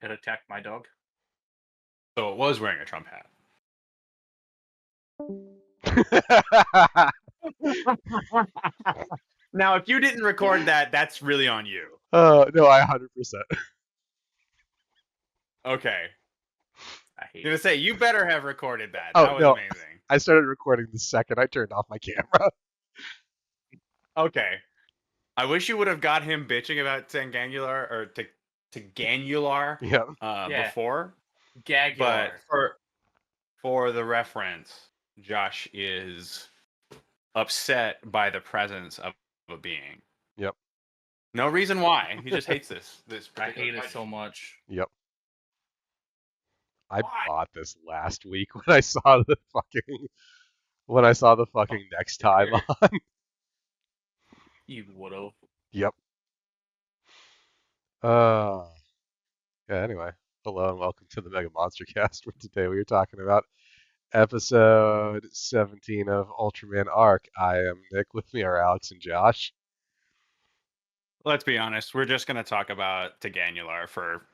It attacked my dog. So it was wearing a Trump hat. Now, if you didn't record that, that's really on you. No, I 100%. Okay. I I hate was gonna it. say, you better have recorded that. Oh, That was no. amazing. I started recording the second I turned off my camera. Okay. I wish you would have got him bitching about Tangangular or Tanganular Yeah. before. Gagular. But for the reference, Josh is upset by the presence of a being. Yep. No reason why. He just hates this. I hate it so much. Yep. I bought this last week when I saw the fucking next time on. You would've. Yep. Yeah, anyway. Hello and welcome to the MegaMonsterCast, where today we are talking about episode 17 of Ultraman Arc. I am Nick, with me are Alex and Josh. Let's be honest. We're just going to talk about Tanganular for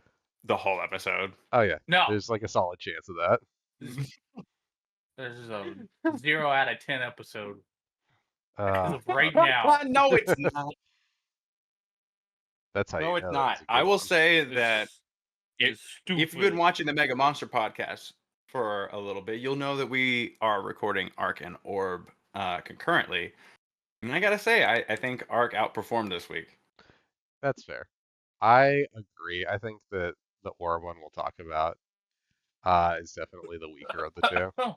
the whole episode. Oh yeah, No. there's like a solid chance of that. This is a 0 out of 10 episode. As Uh, of right now. No, it's not. that's how No, you it's know not. that was a good I will one. say that It's stupid. if you've been watching the Mega Monster podcast for a little bit, you'll know that we are recording Arc and Orb concurrently. And I gotta say, I think Arc outperformed this week. That's fair. I agree. I think that the Orb one we'll talk about is definitely the weaker of the two.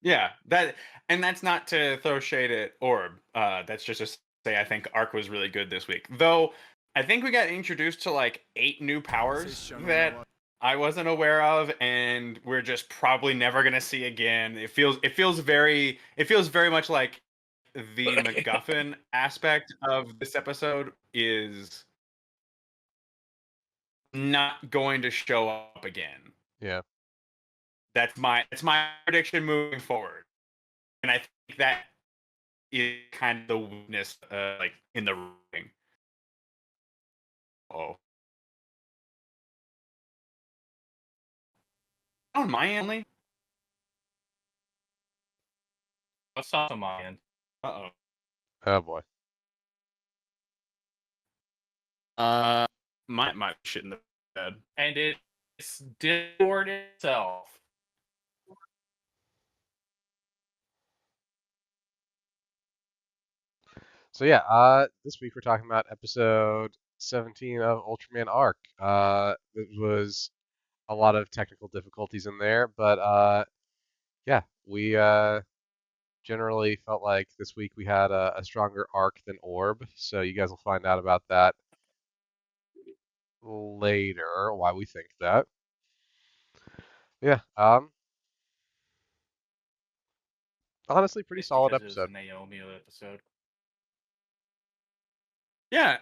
Yeah, that's not to throw shade at Orb. That's just to say I think Arc was really good this week. Though I think we got introduced to like 8 new powers that I wasn't aware of, and we're just probably never gonna see again. It feels very much like the MacGuffin aspect of this episode is not going to show up again. Yeah. That's my prediction moving forward, and I think that is kind of the weakness, like in the ring. Oh, on my end only. What's up on my end? Uh Oh boy. oh. My shit in the bed. And it's Discord itself. So yeah, this week we're talking about episode 17 of Ultraman Arc. It was a lot of technical difficulties in there, but yeah, we generally felt like this week we had a stronger arc than Orb. So you guys will find out about that later, why we think that. Yeah, honestly, pretty It's solid because it was episode. a Naomi episode. Yeah,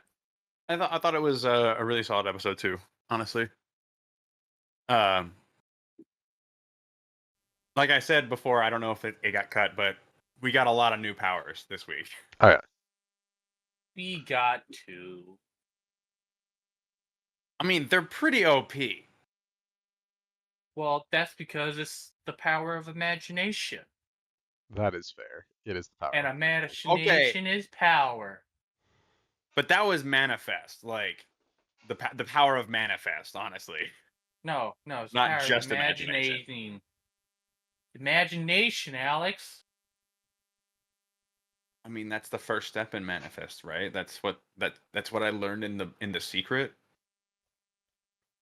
I thought it was a really solid episode too. Honestly, like I said before, I don't know if it got cut, but we got a lot of new powers this week. Oh yeah. We got to. I mean, they're pretty OP. Well, that's because it's the power of imagination. That is fair. It is the power. And imagination is power. But that was manifest, like the power of manifest. Honestly, No, it's Not power just of imagination. Imagination, Alex. I mean that's the first step in manifest, right? That's what I learned in the Secret.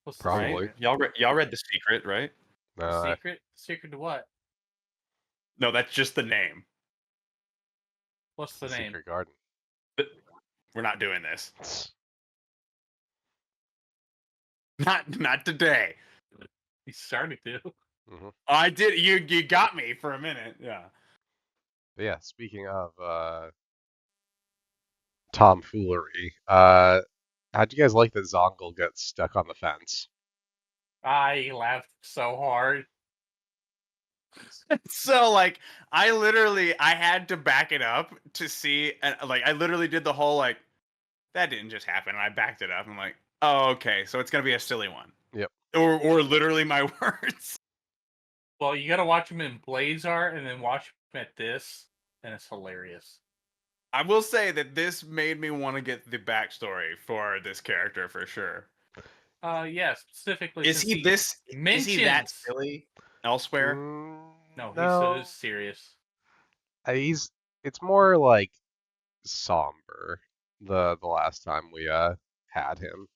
What's the Probably. secret? Y'all read the Secret, right? The secret? Secret to what? No, that's just the name. What's the name? Secret Garden. But we're not doing this. Not today. You started to. Mm-hmm. I did. You got me for a minute. Yeah. But yeah, speaking of tomfoolery, how'd you guys like that Zongle got stuck on the fence? I laughed so hard. So like I had to back it up to see, and like I literally did the whole like that didn't just happen. And I backed it up. I'm like, oh, okay, so it's gonna be a silly one. Yep. Or literally my words. Well, you gotta watch him in Blaze Art and then watch him at this, and it's hilarious. I will say that this made me want to get the backstory for this character for sure. Yeah, specifically Is since he this? mentions... Is he that silly elsewhere? No, No. he's serious. He's. It's more like somber. The last time we had him.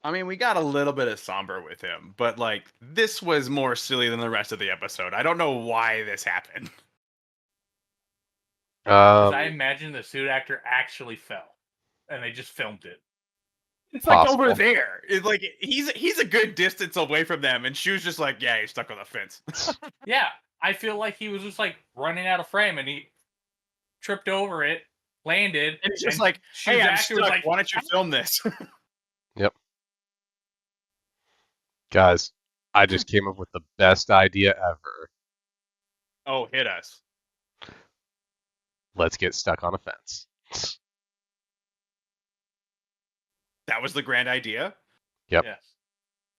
I mean, we got a little bit of somber with him, but like this was more silly than the rest of the episode. I don't know why this happened. Because I imagine the suit actor actually fell, and they just filmed it. It's like over there. It's like he's a good distance away from them, and Shu's just like, yeah, he's stuck on the fence. Yeah, I feel like he was just like running out of frame, and he tripped over it, landed, and it's just like, hey, I'm stuck. Like, why don't you film this? Yep. Guys, I just came up with the best idea ever. Oh, hit us. Let's get stuck on a fence. That was the grand idea? Yep.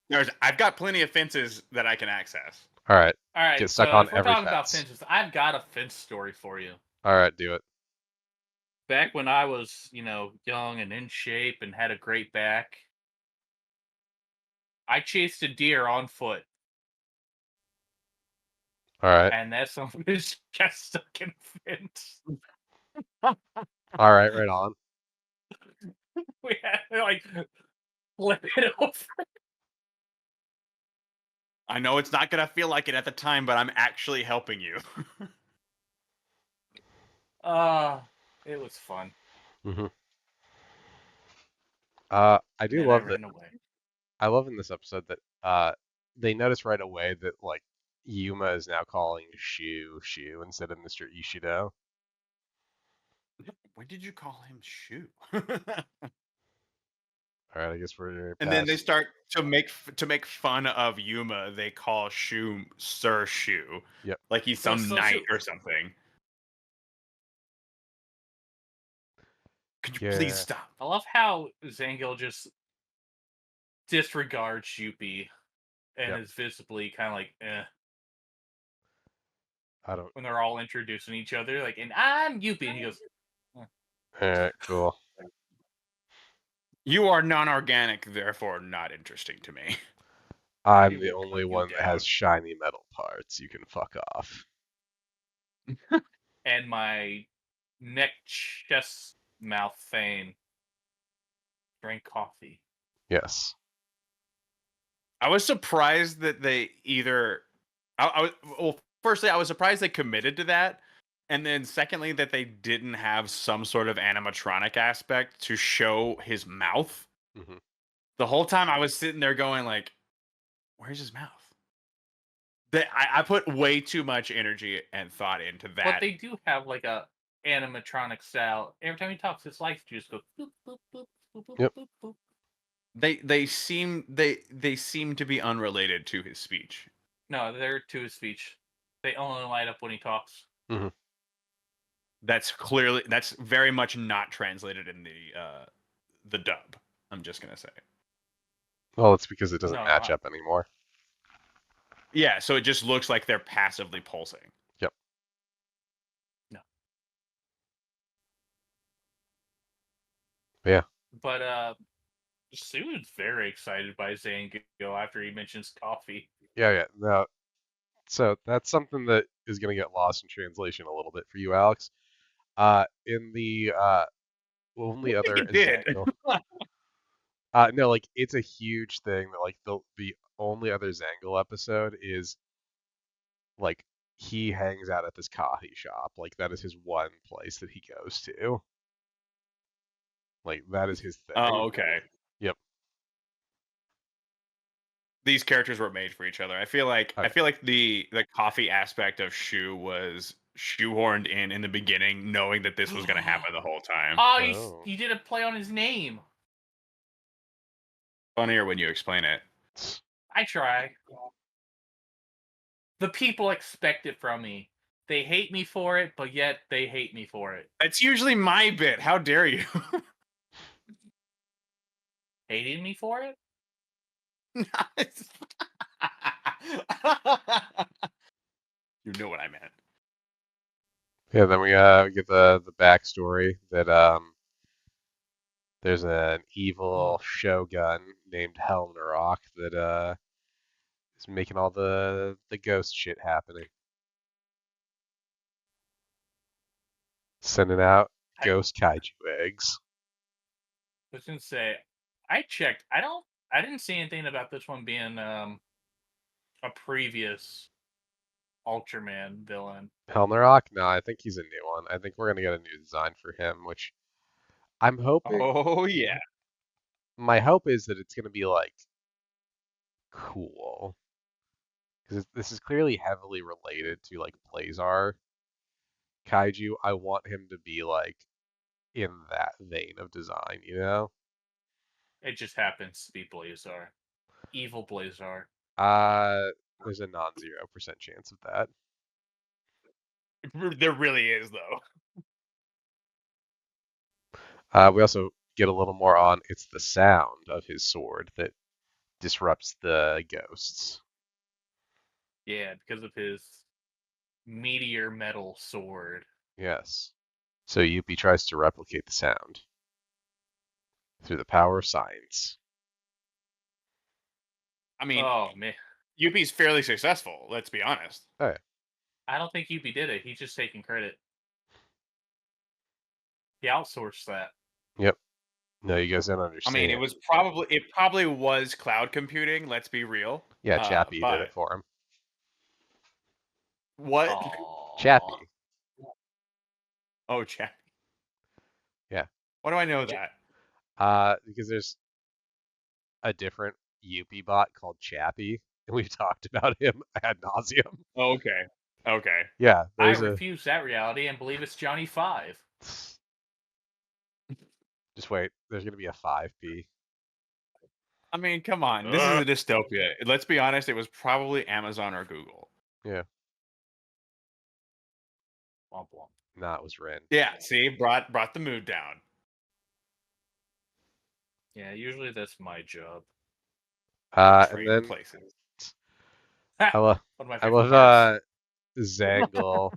Yes. I've got plenty of fences that I can access. All right. All right. Get stuck so on if we're every talking about fence. fences, I've got a fence story for you. All right, do it. Back when I was, young and in shape and had a great back, I chased a deer on foot. All right. And that son of a bitch got stuck in a fence. All right, right on. We had to, like, flip it over. I know it's not going to feel like it at the time, but I'm actually helping you. It was fun. Mm-hmm. I do love that. Away. I love in this episode that they notice right away that like Yuma is now calling Shu instead of Mr. Ishido. When did you call him Shu? All right, I guess we're and then they start to make fun of Yuma. They call Shu Sir Shu. Yep. Like he's some knight or something. Could you please stop? I love how Zangil just disregards Yuppie and is visibly kind of like, eh. I don't. When they're all introducing each other, like, and I'm Yuppie, and he goes, Alright, cool. You are non-organic, therefore not interesting to me. I'm the only one that has shiny metal parts. You can fuck off. And my neck, chest, mouth thing. Drink coffee. Yes. I was surprised that they either. Well, firstly, I was surprised they committed to that, and then secondly, that they didn't have some sort of animatronic aspect to show his mouth. Mm-hmm. The whole time I was sitting there going like, "Where's his mouth?" I put way too much energy and thought into that. But they do have like a animatronic style. Every time he talks, his lights just go boop boop boop boop boop Yep. boop boop. They seem to be unrelated to his speech. No, they're to his speech. They only light up when he talks. Mm-hmm. That's very much not translated in the dub. I'm just gonna say. Well, it's because it doesn't match up anymore. Yeah, so it just looks like they're passively pulsing. Yep. No. Yeah. But Sue's very excited by Zango after he mentions coffee. Yeah. No. So that's something that is going to get lost in translation a little bit for you, Alex. In the only other Zango. No, like it's a huge thing that like the only other Zangle episode is like he hangs out at this coffee shop. Like that is his one place that he goes to. Like that is his thing. Oh, okay. Yep. These characters were made for each other. I feel like the coffee aspect of Shu was shoehorned in the beginning, knowing that this was going to happen the whole time. Oh, you did a play on his name. Funnier when you explain it. I try. The people expect it from me. they hate me for it, but yet they hate me for it. It's usually my bit. How dare you? Hating me for it? You know what I meant. Yeah, then we get the backstory that there's an evil shogun named Helmnarok that is making all the ghost shit happening. Sending out I ghost kaiju eggs. was gonna say, I checked. I didn't see anything about this one being a previous Ultraman villain. Helmnarok? No, I think he's a new one. I think we're gonna get a new design for him, which I'm hoping. Oh yeah. My hope is that it's gonna be like cool, because this is clearly heavily related to like Blazar kaiju. I want him to be like in that vein of design, you know? It just happens to be Blazar, evil Blazar. Uh, there's a non-0% chance of that. There really is though. We also get a little more on it's the sound of his sword that disrupts the ghosts. Yeah, because of his meteor metal sword. Yes. So Yuppie tries to replicate the sound through the power of science. I mean, Oh man, Yuppie's fairly successful. Let's be honest. Oh yeah. I don't think Yuppie did it. He's just taking credit. He outsourced that. Yep. No, you guys don't I understand. mean, it probably was cloud computing. Let's be real. Yeah, Chappie did but it for him. what? Aww. Chappie. Oh, Chappie. Yeah. Why do I know that? Because there's a different Yuppie bot called Chappie, and we've talked about him ad nauseum. Oh, okay. Okay. Yeah, I there's a. refuse that reality and believe it's Johnny 5. Just wait. There's gonna be a 5P. I mean, come on. This is a dystopia. Let's be honest. It was probably Amazon or Google. Yeah. Womp womp. Nah, it was Ren. Yeah. See, brought the mood down. Yeah, usually that's my job. And Trading then places. I love One of my I favorite love parts. Zangle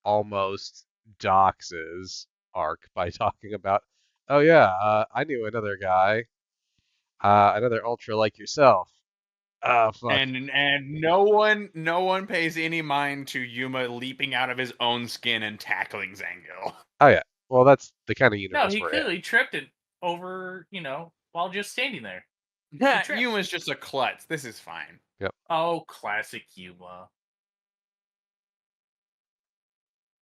almost doxes Ark by talking about, oh yeah, I knew another guy, another ultra like yourself. Fuck. And no one pays any mind to Yuma leaping out of his own skin and tackling Zangil. Oh yeah. Well, that's the kind of No, universe he we're in. clearly tripped it over, while just standing there. Yeah, tripped. Yuma's just a klutz. This is fine. Oh, classic Yuma.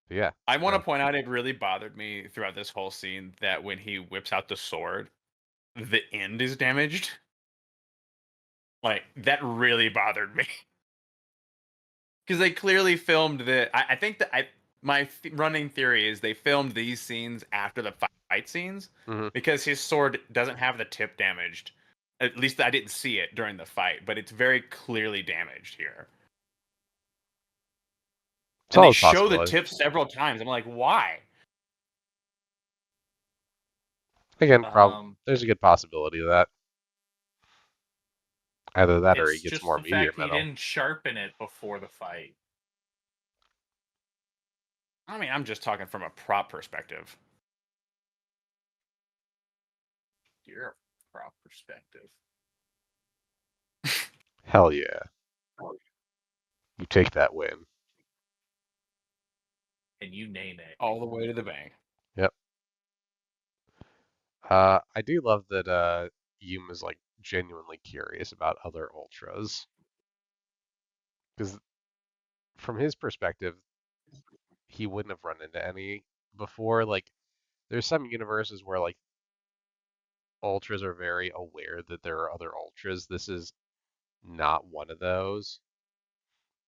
But yeah. I want to point out it really bothered me throughout this whole scene that when he whips out the sword, the end is damaged. Like, that really bothered me. Because they clearly filmed the. I think that my running theory is they filmed these scenes after the fight scenes because his sword doesn't have the tip damaged. At least I didn't see it during the fight, but it's very clearly damaged here. And they show the tip several times. I'm like, why? Again, there's a good possibility of that. Either that or he It's gets just more the meteor fact metal. he didn't sharpen it before the fight. I mean, I'm just talking from a prop perspective. Your prop perspective. Hell yeah. You take that win. And you name it. All the way to the bank. Yep. I do love that Yuma's like genuinely curious about other ultras. Because from his perspective, he wouldn't have run into any before. Like, there's some universes where like ultras are very aware that there are other ultras. This is not one of those.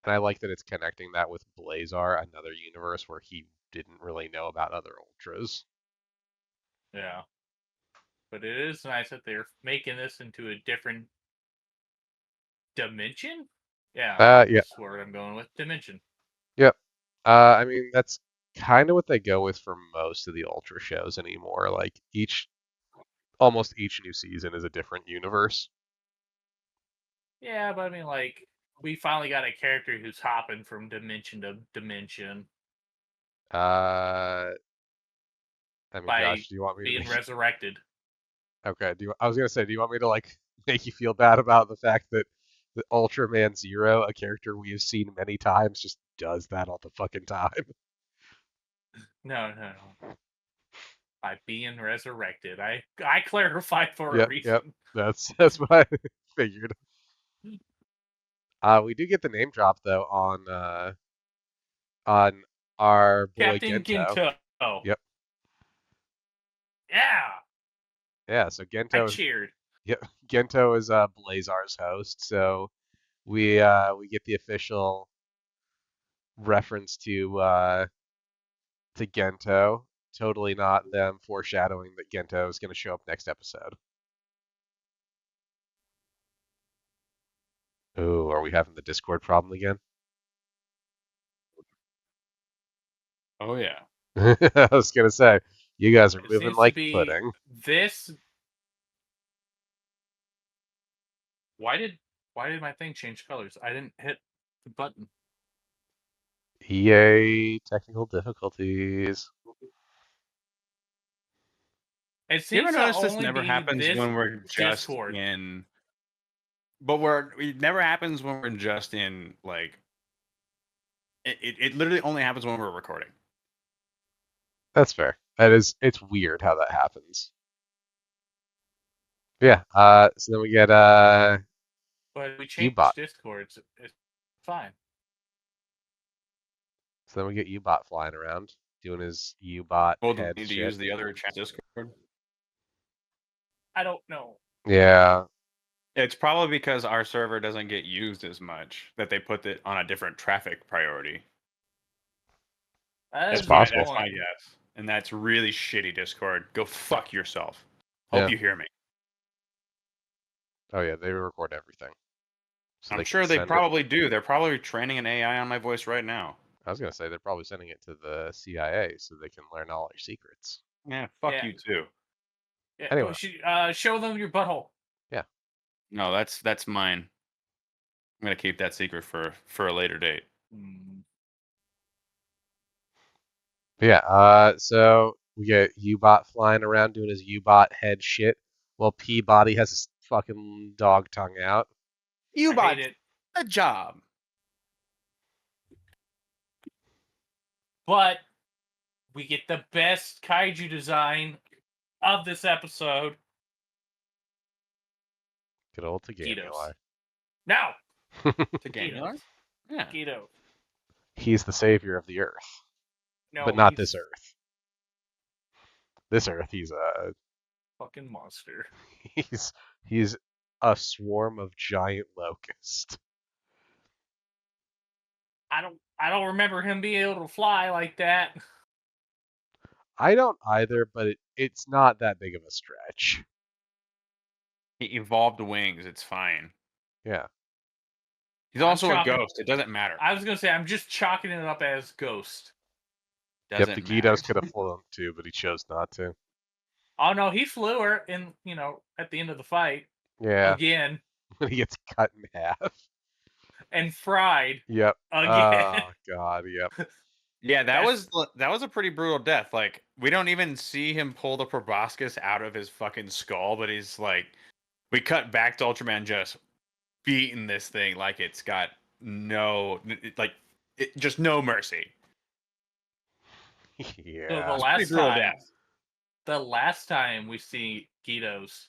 And I like that it's connecting that with Blazar, another universe where he didn't really know about other ultras. Yeah. But it is nice that they're making this into a different dimension? Yeah. Yeah. That's the word I'm going with. Dimension. Yep. I mean, that's kind of what they go with for most of the Ultra shows anymore. Like almost each new season is a different universe. Yeah, but I mean, like, we finally got a character who's hopping from dimension to dimension I mean, by Josh, do you want me to being make? resurrected. Okay. I was gonna say, do you want me to like make you feel bad about the fact that the Ultraman Zero, a character we have seen many times, just does that all the fucking time? No, no, no. By being resurrected. I clarified for a Yep. reason. That's what I figured. We do get the name drop though on our boy Captain Gento. Ginto. Yep. Yeah, Yeah. So I Gento is cheered. yep. Gento is Blazar's host. So we get the official reference to Gento. Totally not them foreshadowing that Gento is going to show up next episode. Ooh, are we having the Discord problem again? Oh yeah. I was gonna say, you guys are It moving seems to like be pudding. this. Why did my thing change colors? I didn't hit the button. EA technical difficulties. It You ever seems to notice this only never be happens this when we're just Discord. in, but it never happens when we're just in like it literally only happens when we're recording. That's fair. It's weird how that happens. Yeah, so then we get But we U-Bot. changed Discords. It's fine. So then we get U-Bot flying around, doing his U-Bot Well, do head we need to shit. use the other chat Discord? I don't know. Yeah, It's probably because our server doesn't get used as much that they put it on a different traffic priority. That it's is a good possible. That's my point. guess. And that's really shitty Discord. Go fuck yourself. Hope Yeah. you hear me. Oh yeah, they record everything, so I'm they can sure they send it. probably do. They're probably training an AI on my voice right now. I was gonna say they're probably sending it to the CIA so they can learn all your secrets. Yeah, fuck Yeah. you too. Yeah. Anyway. Show them your butthole. Yeah. No, that's mine. I'm gonna keep that secret for a later date. Mm. But yeah, so we get U-Bot flying around doing his U-Bot head shit, while Peabody has his fucking dog tongue out. You I bought hate it. a job. But we get the best kaiju design of this episode. Good old Gitos. Tagamuli. Now, To Ganular? Yeah. Gito. He's the savior of the Earth, No, but not he's this Earth. This Earth, he's a fucking monster. he's a swarm of giant locusts. I don't remember him being able to fly like that. I don't either, but it's not that big of a stretch. He evolved wings. It's fine. Yeah. He's I'm also a chalking- ghost. It doesn't matter. I was gonna say I'm just chalking it up as Ghost. Doesn't Yep, the matter. Gitos could have flown too, but he chose not to. Oh no, he flew her in, at the end of the fight Yeah, again when he gets cut in half. and fried Yep. again. Oh god, yep. Yeah, That's- that was a pretty brutal death. Like, we don't even see him pull the proboscis out of his fucking skull, but he's like, we cut back to Ultraman just beating this thing like it's got just no mercy. So Yeah. the last time we see Gitos,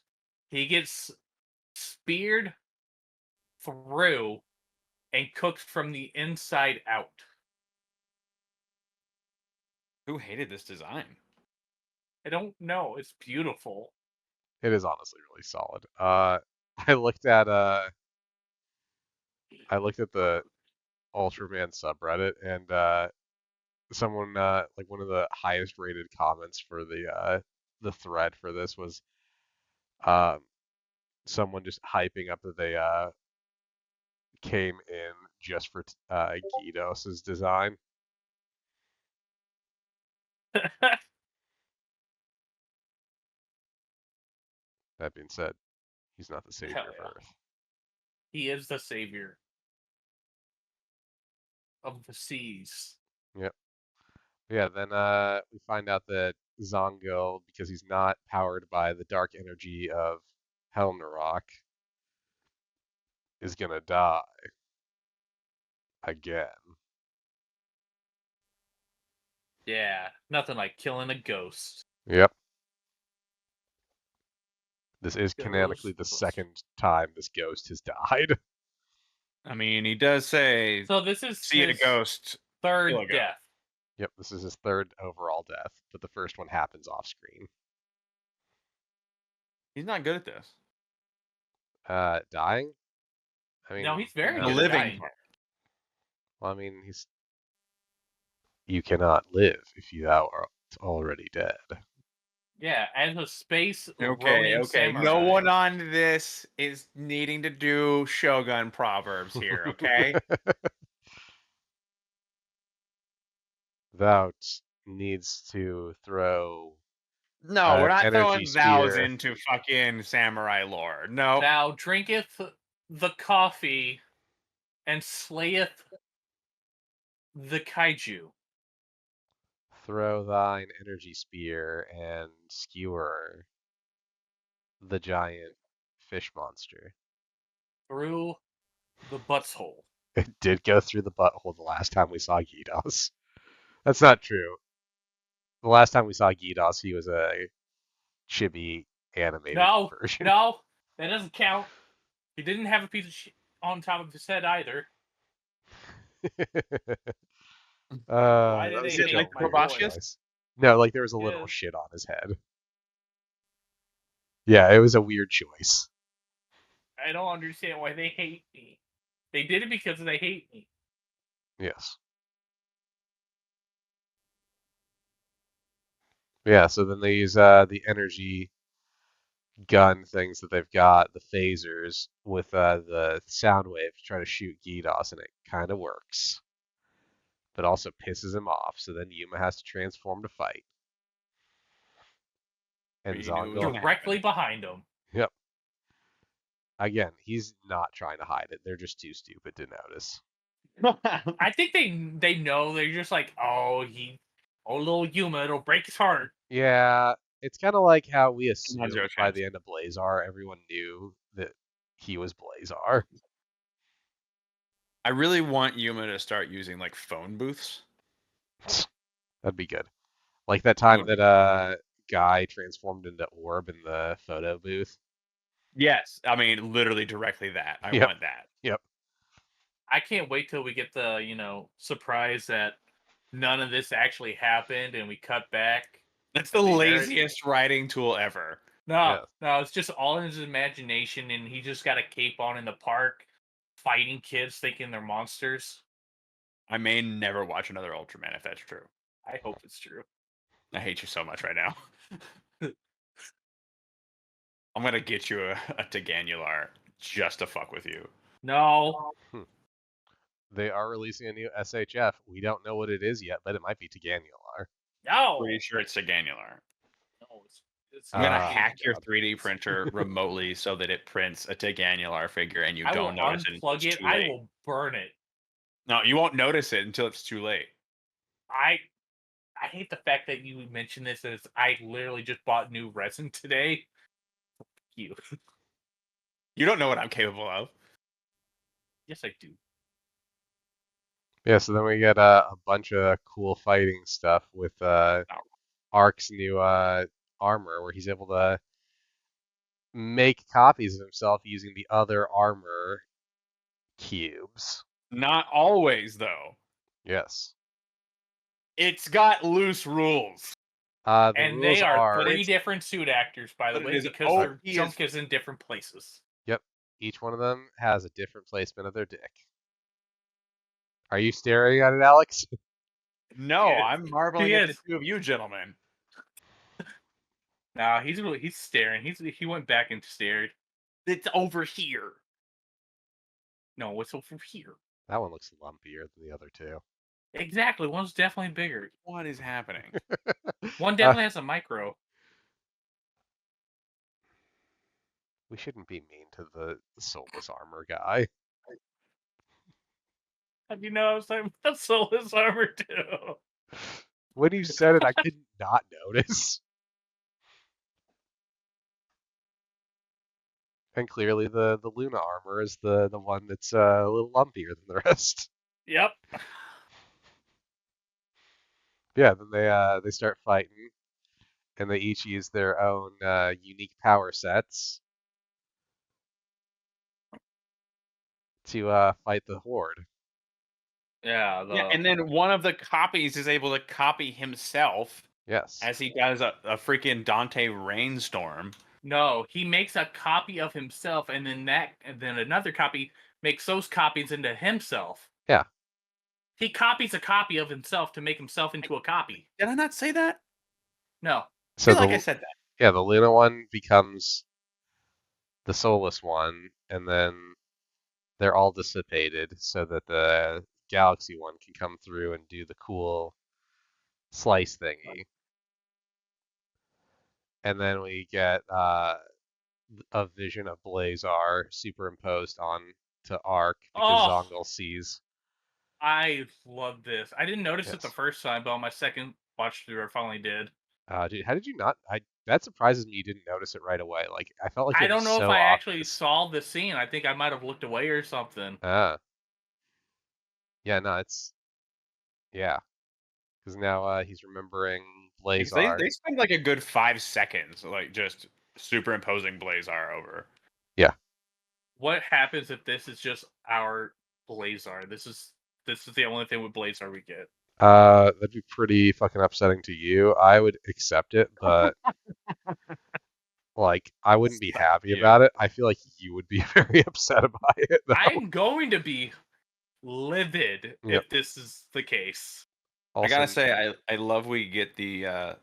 he gets speared through and cooked from the inside out. Who hated this design? I don't know. It's beautiful. It is honestly really solid. I looked at the Ultraman subreddit and someone like one of the highest rated comments for the thread for this was um someone just hyping up that they came in just for Gitos' design. That being said, he's not the savior Hell of yeah. Earth. He is the savior of the seas. Yep. Yeah, then we find out that Zongo, because he's not powered by the dark energy of Helnarok, is gonna die again. Yeah, nothing like killing a ghost. Yep. This is canonically the Ghostbusters. second time this ghost has died. I mean, he does say, So this is "See a his ghost." third kill a ghost. death. Yep, this is his third overall death, but the first one happens off screen. He's not good at this. Dying? I mean, No, he's very The good at living dying. part. well, I mean, he's. You cannot live if you are already dead. Yeah, as a space Okay, Ronin okay. samurai. No one on this is needing to do Shogun proverbs here, okay? Thou needs to throw No, we're not energy throwing vows spear. into fucking samurai lore. No. Thou drinketh the coffee and slayeth the kaiju. Throw thine energy spear and skewer the giant fish monster. Through the butthole. It did go through the butthole the last time we saw Gidos. That's not true. The last time we saw Gidos, he was a chibi animated No, version. no, that doesn't count. He didn't have a piece of shit on top of his head either. Why did That was they such hate a like my weird boy? choice. No, like there was a little Yeah. shit on his head. Yeah, it was a weird choice. I don't understand why they hate me. They did it because they hate me. Yes. Yeah, so then they use the energy gun things that they've got, the phasers, with the sound wave to try to shoot Gidos, and it kind of works. But also pisses him off, so then Yuma has to transform to fight. And But you knew it was Zongo, gonna Directly behind him. yep. Again, he's not trying to hide it. They're just too stupid to notice. happen. I think they know. They're just like, oh, little Yuma, it'll break his heart. Yeah, it's kind of like how we assumed zero by chance. the end of Blazar, everyone knew that he was Blazar. I really want Yuma to start using like phone booths. That'd be good. Like that time would be that guy transformed into Orb in the photo booth. Yes, I mean literally directly that. I Yep. want that. Yep. I can't wait till we get the surprise that none of this actually happened and we cut back. That's the At the very- laziest writing tool ever. No, Yes. no, it's just all in his imagination, and he just got a cape on in the park, fighting kids thinking they're monsters. I may never watch another Ultraman if that's true. I hope it's true. I hate you so much right now. I'm gonna get you a Teganular just to fuck with you. No, They are releasing a new SHF. We don't know what it is yet, but it might be Teganular. no, Pretty sure it's Teganular. no. It's I'm gonna Ah, hack your God. 3D printer remotely so that it prints a Teganular figure and you I will don't notice it until unplug it's it. too I late. will burn it. No, you won't notice it until it's too late. I hate the fact that you mentioned this as I literally just bought new resin today. You. You don't know what I'm capable of. Yes, I do. Yeah, so then we get a bunch of cool fighting stuff with Ark's new armor, where he's able to make copies of himself using the other armor cubes. Not always, though. Yes. It's got loose rules. The And rules they are are, three different suit actors, by the but it way, is because OP their as junk is in different places. yep, each one of them has a different placement of their dick. Are you staring at it, Alex? No, Yeah, I'm marveling he at the is. two of you gentlemen. Nah, he's staring. He went back and stared. It's over here. No, it's over here. That one looks lumpier than the other two. Exactly. One's definitely bigger. What is happening? One definitely has a micro. We shouldn't be mean to the soulless armor guy. How do you know I was talking about soulless armor too? When you said it, I could not notice. And clearly, the Luna armor is the one that's a little lumpier than the rest. Yep. Yeah, then they start fighting, and they each use their own unique power sets to fight the Horde. Yeah. Yeah, and then one of the copies is able to copy himself Yes. as he does a freaking Dante rainstorm. No, he makes a copy of himself, and then another copy makes those copies into himself. Yeah. He copies a copy of himself to make himself into a copy. Did I not say that? No. I So feel like I said that. yeah, the Luna one becomes the soulless one, and then they're all dissipated so that the Galaxy one can come through and do the cool slice thingy. And then we get a vision of Blazar superimposed on to Arc because Oh, Zongul sees. I love this. I didn't notice it the Yes. first time, but on my second watch through, I finally did. Dude, how did you not? That surprises me you didn't notice it right away. Like I felt like I it was don't know if so I actually obvious. saw the scene. I think I might have looked away or something. Yeah, no, it's yeah, because now he's remembering Because Blazar. they spend like a good 5 seconds, like just superimposing Blazar over. Yeah. What happens if this is just our Blazar? This is the only thing with Blazar we get. That'd be pretty fucking upsetting to you. I would accept it, but like I wouldn't be happy about it. I feel like you would be very upset about it, though. I'm going to be livid Yep. if this is the case. I Also, gotta say, I love we get the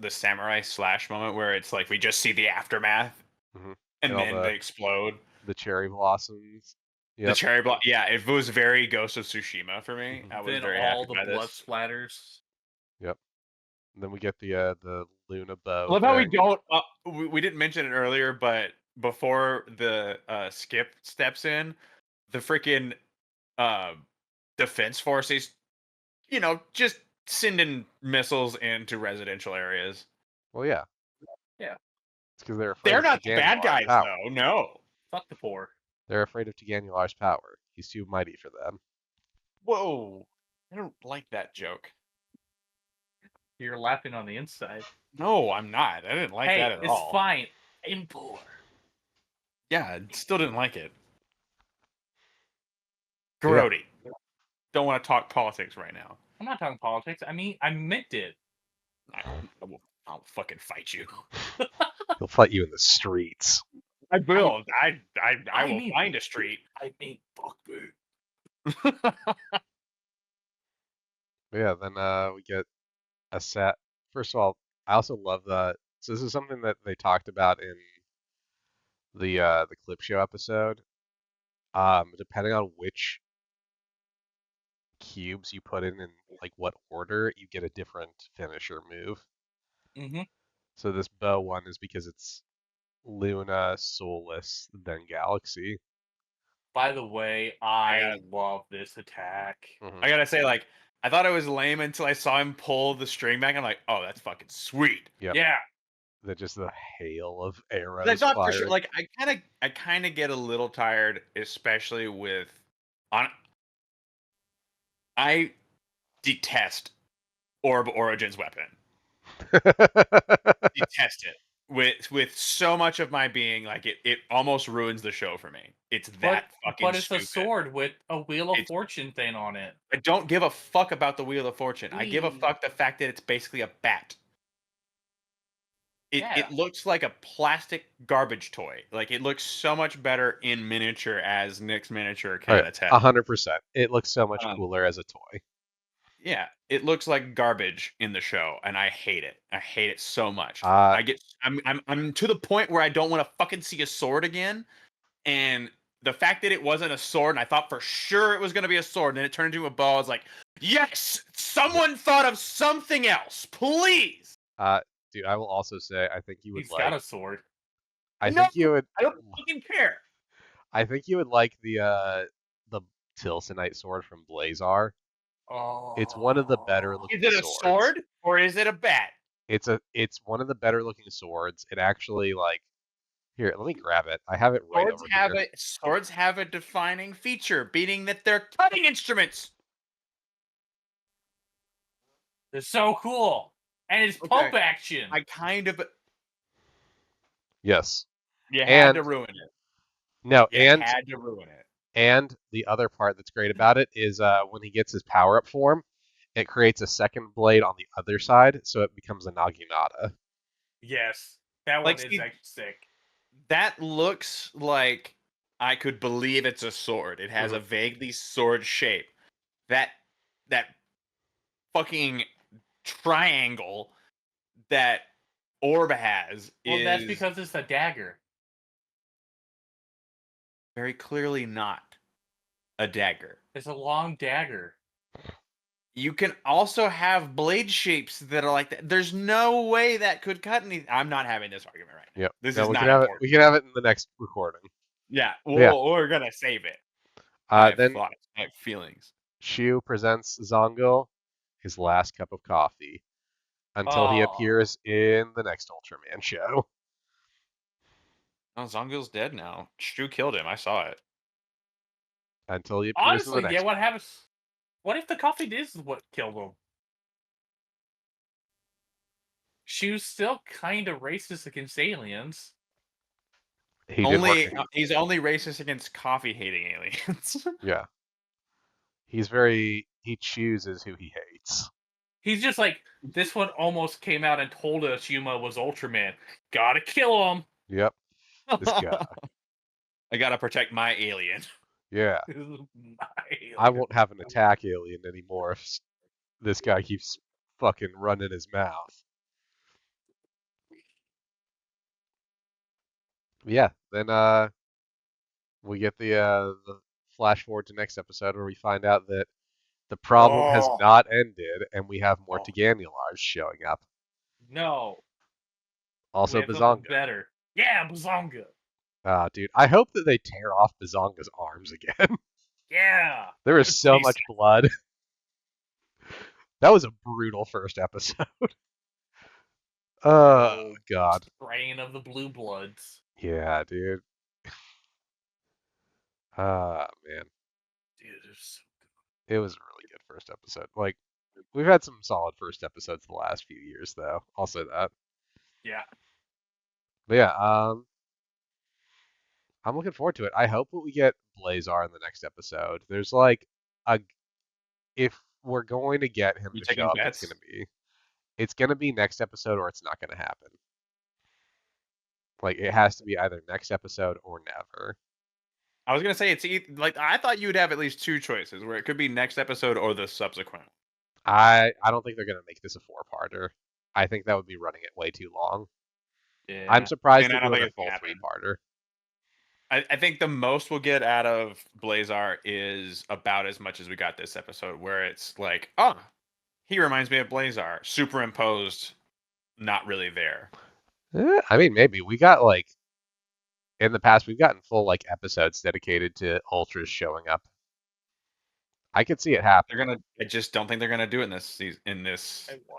samurai slash moment where it's like we just see the aftermath mhm. and And all then they explode. the cherry blossoms. The Yep. cherry block, yeah, it was very Ghost of Tsushima for me. Mhm. I was Then very all happy the by blood this. splatters. Yep. And then we get the Luna bow I love how we thing. don't. We didn't mention it earlier, but before the Skip steps in, the freaking defense forces, just sending missiles into residential areas. Well, yeah. Yeah. It's because they're afraid They're of not the bad Tiganuar's guys, power. though. No. Fuck the poor. They're afraid of Tiganuar's power. He's too mighty for them. Whoa. I don't like that joke. You're laughing on the inside. No, I'm not. I didn't like Hey, that at it's all. fine. I'm poor. Yeah, I still didn't like it. Yeah. Garodi. Don't want to talk politics right now. I'm not talking politics. I mean, I meant it. I'll fucking fight you. He'll fight you in the streets. I will. I will mean- find a street. I mean, fuck me. But yeah, then we get a set. First of all, I also love that. So this is something that they talked about in the clip show episode. Depending on which cubes you put in like what order, you get a different finisher move. Mm-hmm. So this bow one is because it's Luna, Soulless, then Galaxy. By the way, I love this attack. I gotta say, like, I thought it was lame until I saw him pull the string back. I'm like, oh, that's fucking sweet. Yep. Yeah. That just the hail of arrows. I thought for sure, firing. like, I kind of get a little tired, especially with I detest Orb Origin's weapon. Detest it with so much of my being. Like, it almost ruins the show for me. It's that fucking. But it's stupid. a sword with a Wheel of Fortune thing on it. I don't give a fuck about the Wheel of Fortune. I give a fuck the fact that it's basically a bat. It looks like a plastic garbage toy. Like, it looks so much better in miniature as Nick's miniature cannons have. 100%. It looks so much cooler as a toy. Yeah, it looks like garbage in the show, and I hate it. I hate it so much. I'm to the point where I don't want to fucking see a sword again. And the fact that it wasn't a sword, and I thought for sure it was going to be a sword, and then it turned into a bow. I was like, yes, someone thought of something else, please. Dude, I will also say I think you would He's got like. a sword. I No, think you would. I don't fucking care. I think you would like the Tilsonite sword from Blazar. It's one of the better Oh. looking Is it a swords. sword or is it a bat? It's one of the better looking swords. It actually like here, let me grab it. I have it right over here. Swords have a defining feature, being that they're cutting instruments. They're so cool. And it's Okay. pulp action. I kind of Yes. you had And to ruin it. no, You had to ruin it. and the other part that's great about it is when he gets his power up form, it creates a second blade on the other side, so it becomes a Naginata. Yes. That one Like, is see, actually sick. that looks like I could believe it's a sword. It has a vaguely sword shape. That fucking triangle that Orb has Well, is that's because it's a dagger. very clearly not a dagger. It's a long dagger. You can also have blade shapes that are like that. There's no way that could cut anything. I'm not having this argument right now. Yep. This No, is we not can have it. important. We can have it in the next recording. Yeah, Yeah. we're gonna save it. I have Then thoughts. I have feelings. Shu presents Zongo his last cup of coffee until he appears in the next Ultraman show. Oh, Zongo's dead now. Shu killed him. I saw it. Until he appears in the Honestly, next yeah, what happens? What if the coffee is what killed him? Shu's still kind of racist against aliens. He did work. He's only racist against coffee hating aliens. Yeah. He chooses who he hates. He's just like, this one almost came out and told us Yuma was Ultraman. Gotta kill him. Yep. This guy. I gotta protect my alien. Yeah. My I alien. won't have an attack alien anymore if this guy keeps fucking running his mouth. Yeah. Then we get the flash forward to next episode where we find out that the problem has Oh. not ended and we have more Oh. Teganulars showing up. No. Also We have something Bazonga. better. Yeah, Bazonga. Dude, I hope that they tear off Bazonga's arms again. Yeah. There is so much blood. That was a brutal first episode. Oh, God. Strain of the blue bloods. Yeah, dude. Man. Dude, it's It was a really good first episode. Like, we've had some solid first episodes the last few years, though. I'll say that. yeah. But yeah, I'm looking forward to it. I hope that we get Blazar in the next episode. There's like a if we're going to get him to show up, it's gonna be next episode or it's not gonna happen. Like it has to be either next episode or never. I was gonna say it's like I thought you would have at least two choices where it could be next episode or the subsequent. I don't think they're gonna make this a 4-parter. I think that would be running it way too long. Yeah. I'm surprised And I they're don't doing think a it's full gonna happen. 3-parter. I think the most we'll get out of Blazar is about as much as we got this episode, where it's like, oh, he reminds me of Blazar, superimposed, not really there. I mean, maybe we got like in the past we've gotten full like episodes dedicated to Ultras showing up. I could see it happen. I just don't think they're gonna do it in this season.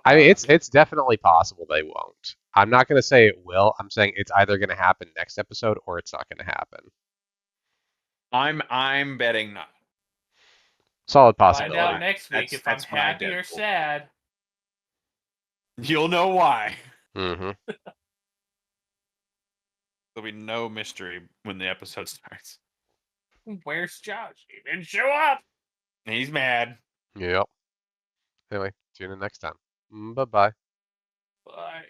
I mean, it's definitely possible they won't. I'm not gonna say it will. I'm saying it's either gonna happen next episode or it's not gonna happen. I'm betting not. Solid possibility. Find out next week if I'm That's my happy or Deadpool. sad. You'll know why. Mm-hmm. There'll be no mystery when the episode starts. Where's Josh? He didn't show up. He's mad. Yep. Anyway, tune in next time. Bye-bye. Bye.